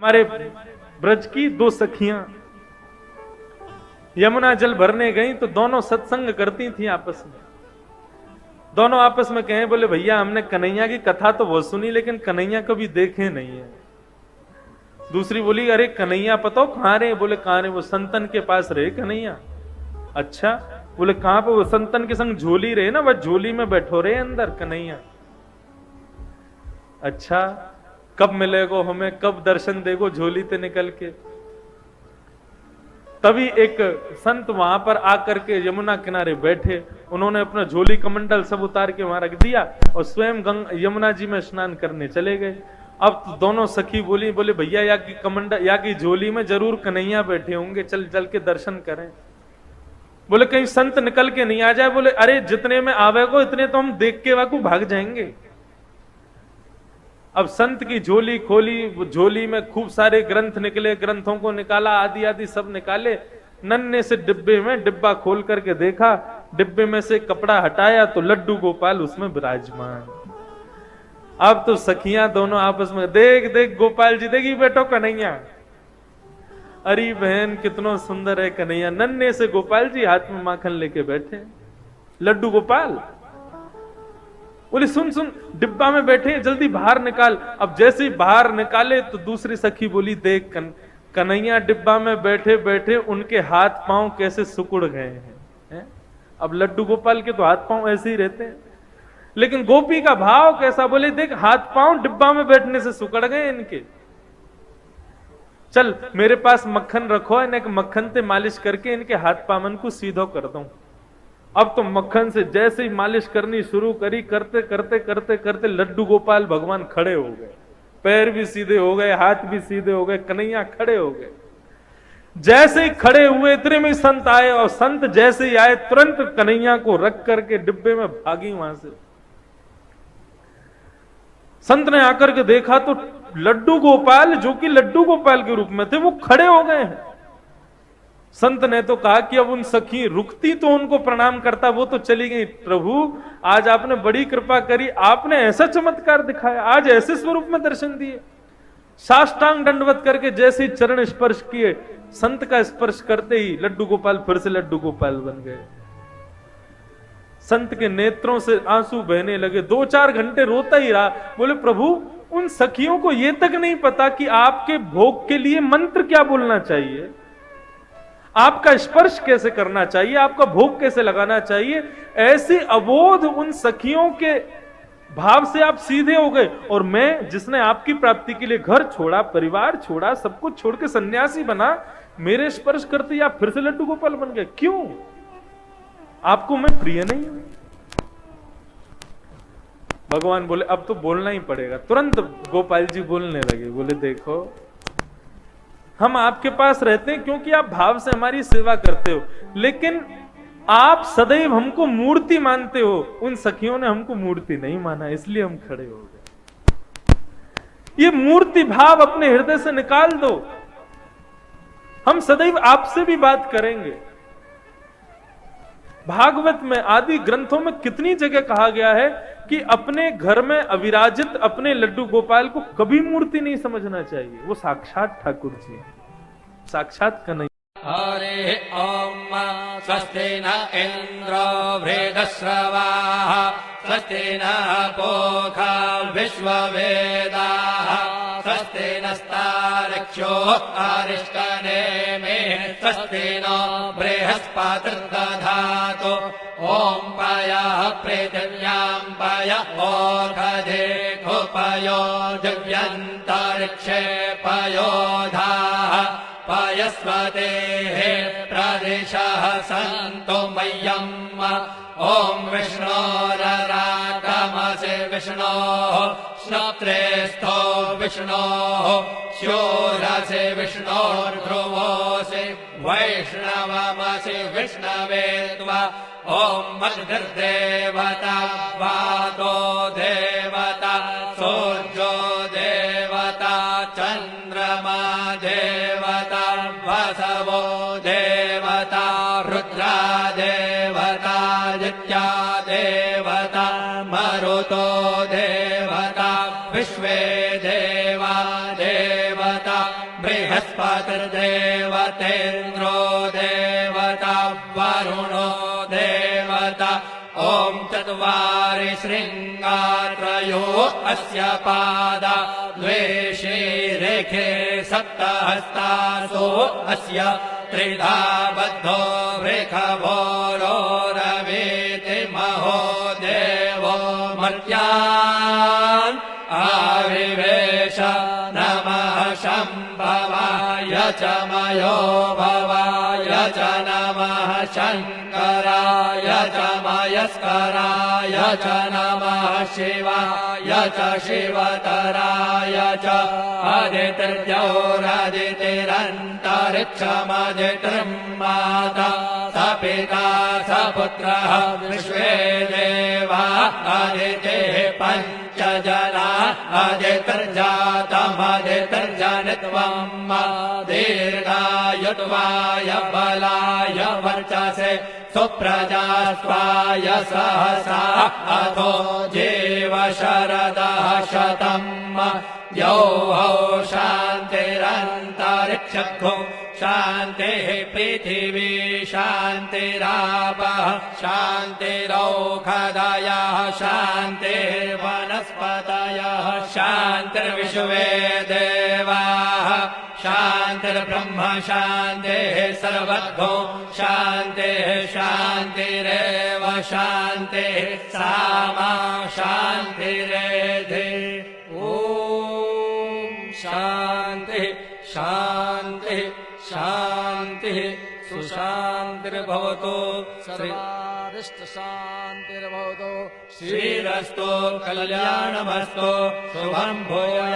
हमारे ब्रज की दो सखियां यमुना जल भरने गई तो दोनों सत्संग करती थी आपस में। दोनों आपस में कहे, बोले भैया हमने कन्हैया की कथा तो बहुत सुनी लेकिन कन्हैया कभी देखे नहीं है। दूसरी बोली, अरे कन्हैया पता हो कहां रहे? बोले कहां रहे? वो संतन के पास रहे कन्हैया। अच्छा, बोले कहां पे? वो संतन के संग झोली रहे ना, वह झोली में बैठो रहे अंदर कन्हैया। अच्छा, कब मिलेगो हमें, कब दर्शन देगो झोली से निकल के? तभी एक संत वहां पर आकर के यमुना किनारे बैठे, उन्होंने अपना झोली कमंडल सब उतार के वहां रख दिया और स्वयं यमुना जी में स्नान करने चले गए। अब तो दोनों सखी बोली, बोले भैया या की कमंडल या की झोली में जरूर कन्हैया बैठे होंगे, चल चल के दर्शन करें। बोले कहीं संत निकल के नहीं आ जाए। बोले अरे जितने में आवे को इतने तो हम देख के वाकू भाग जाएंगे। अब संत की झोली खोली, झोली में खूब सारे ग्रंथ निकले, ग्रंथों को निकाला, आदि आदि सब निकाले। नन्हे से डिब्बे में डिब्बा खोल करके देखा, डिब्बे में से कपड़ा हटाया तो लड्डू गोपाल उसमें विराजमान। अब तो सखियां दोनों आपस में, देख देख गोपाल जी, देखी बैठो कन्हैया। अरे बहन कितना सुंदर है कन्हैया। नन्हे से गोपाल जी हाथ में माखन लेके बैठे, लड्डू गोपाल। बोले सुन सुन, डिब्बा में बैठे, जल्दी बाहर निकाल। अब जैसे ही बाहर निकाले तो दूसरी सखी बोली, देख कन्हैया डिब्बा में बैठे बैठे उनके हाथ पांव कैसे सिकुड़ गए हैं। अब लड्डू गोपाल के तो हाथ पांव ऐसे ही रहते हैं, लेकिन गोपी का भाव कैसा? बोले देख हाथ पांव डिब्बा में बैठने से सिकुड़ गए इनके। चल मेरे पास मक्खन रखो, इन्हें मक्खन से मालिश करके इनके हाथ पामन को सीधो कर दूं। अब तो मक्खन से जैसे ही मालिश करनी शुरू करी, करते करते करते करते लड्डू गोपाल भगवान खड़े हो गए, पैर भी सीधे हो गए, हाथ भी सीधे हो गए, कन्हैया खड़े हो गए। जैसे ही खड़े हुए इतने में संत आए, और संत जैसे ही आए तुरंत कन्हैया को रख करके डिब्बे में भागी वहां से। संत ने आकर के देखा तो लड्डू गोपाल, जो कि लड्डू गोपाल के रूप में थे, वो खड़े हो गए हैं। संत ने तो कहा कि अब उन सखी रुकती तो उनको प्रणाम करता, वो तो चली गई। प्रभु आज आपने बड़ी कृपा करी, आपने ऐसा चमत्कार दिखाया, आज ऐसे स्वरूप में दर्शन दिए। साष्टांग दंडवत करके जैसे ही चरण स्पर्श किए, संत का स्पर्श करते ही लड्डू गोपाल फिर से लड्डू गोपाल बन गए। संत के नेत्रों से आंसू बहने लगे, 2-4 घंटे रोता ही रहा। बोले प्रभु उन सखियों को यह तक नहीं पता कि आपके भोग के लिए मंत्र क्या बोलना चाहिए, आपका स्पर्श कैसे करना चाहिए, आपका भोग कैसे लगाना चाहिए। ऐसी अबोध उन सखियों के भाव से आप सीधे हो गए, और मैं जिसने आपकी प्राप्ति के लिए घर छोड़ा, परिवार छोड़ा, सब कुछ छोड़ के सन्यासी बना, मेरे स्पर्श करते आप फिर से लड्डू गोपाल बन गए। क्यों? आपको मैं प्रिय नहीं हूं? भगवान बोले अब तो बोलना ही पड़ेगा। तुरंत गोपाल जी बोलने लगे, बोले देखो हम आपके पास रहते हैं क्योंकि आप भाव से हमारी सेवा करते हो, लेकिन आप सदैव हमको मूर्ति मानते हो। उन सखियों ने हमको मूर्ति नहीं माना, इसलिए हम खड़े हो गए। ये मूर्ति भाव अपने हृदय से निकाल दो। हम सदैव आपसे भी बात करेंगे। भागवत में आदि ग्रंथों में कितनी जगह कहा गया है कि अपने घर में अविराजित अपने लड्डू गोपाल को कभी मूर्ति नहीं समझना चाहिए। वो साक्षात ठाकुर जी, साक्षात कन्हैया। हरे ओम स्वस्ति न इंद्रो वृद्धश्रवाः स्वस्ति न पूषा विश्ववेदाः स्वस्ति नस्तार्क्ष्यो अरिष्टनेमिः स्वस्ति नो बृहस्पतिर्दधातु ॐ पयः पृथिव्यां पय ओषधेषु पयो दिव्यन्तरिक्षे पयोधाः पयस्वतेः प्रदिशः सन्तु मह्यम्। ॐ विष्णोररागमसि विष्णोः श्रोत्रेस्थो विष्णोः शूरसि विष्णोर्ध्रुवोऽसि वैष्णवमसि विष्णवे त्वा। ॐ मद्गर्देवता वातो देवता सूर्यो देवता चन्द्रमा देवता वसवो देवता रुद्रा देवता दित्या देवता मरुतो देवता विश्वे देवा देवता बृहस्पतिर्देवतेन्द्रो देवता वरुणो देवता ॐ चत्वारि शृङ्गात्रयो अस्य पादा द्वे शीरेखे सप्तहस्तासो अस्य त्रिधा बद्धो वृषभोरो रवीति महो देवो मर्त्यान् आविवेश नमः शम्भवाय च मयो भवाय च नमः शङ्कराय च मयस्कराय च नमः शिवाय च शिवतराय च आदित्यौरादितिरन्तरिक्षमदितिर्माता स पिता स पुत्रः विश्वे देवा आदितेः पञ्च जना आदितिर्जातमदितिर्जनित्वम् दीर्घायुत्वाय बलाय वर्चसे सुप्रजास्वाय सहसा अथो जीव शरदः शतम् यौः शान्तिरन्तरिक्षो शान्तिः पृथिवी शान्तिरापः शान्तिरौषधयः शान्तिर्वनस्पतयः शान्तिर्विश्वे देवाः शान्तिर्ब्रह्म शान्तिः सर्वतो शान्तिः शान्तिरेव शान्तिः सामा शान्तिरेधि ॐ शान्तिः शान्तिः शान्तिः सुशान्तिर्भवतु सर्वारिष्टशान्तिर्भवतु श्रीरस्तु कल्याणमस्तु शुभं भूयात्।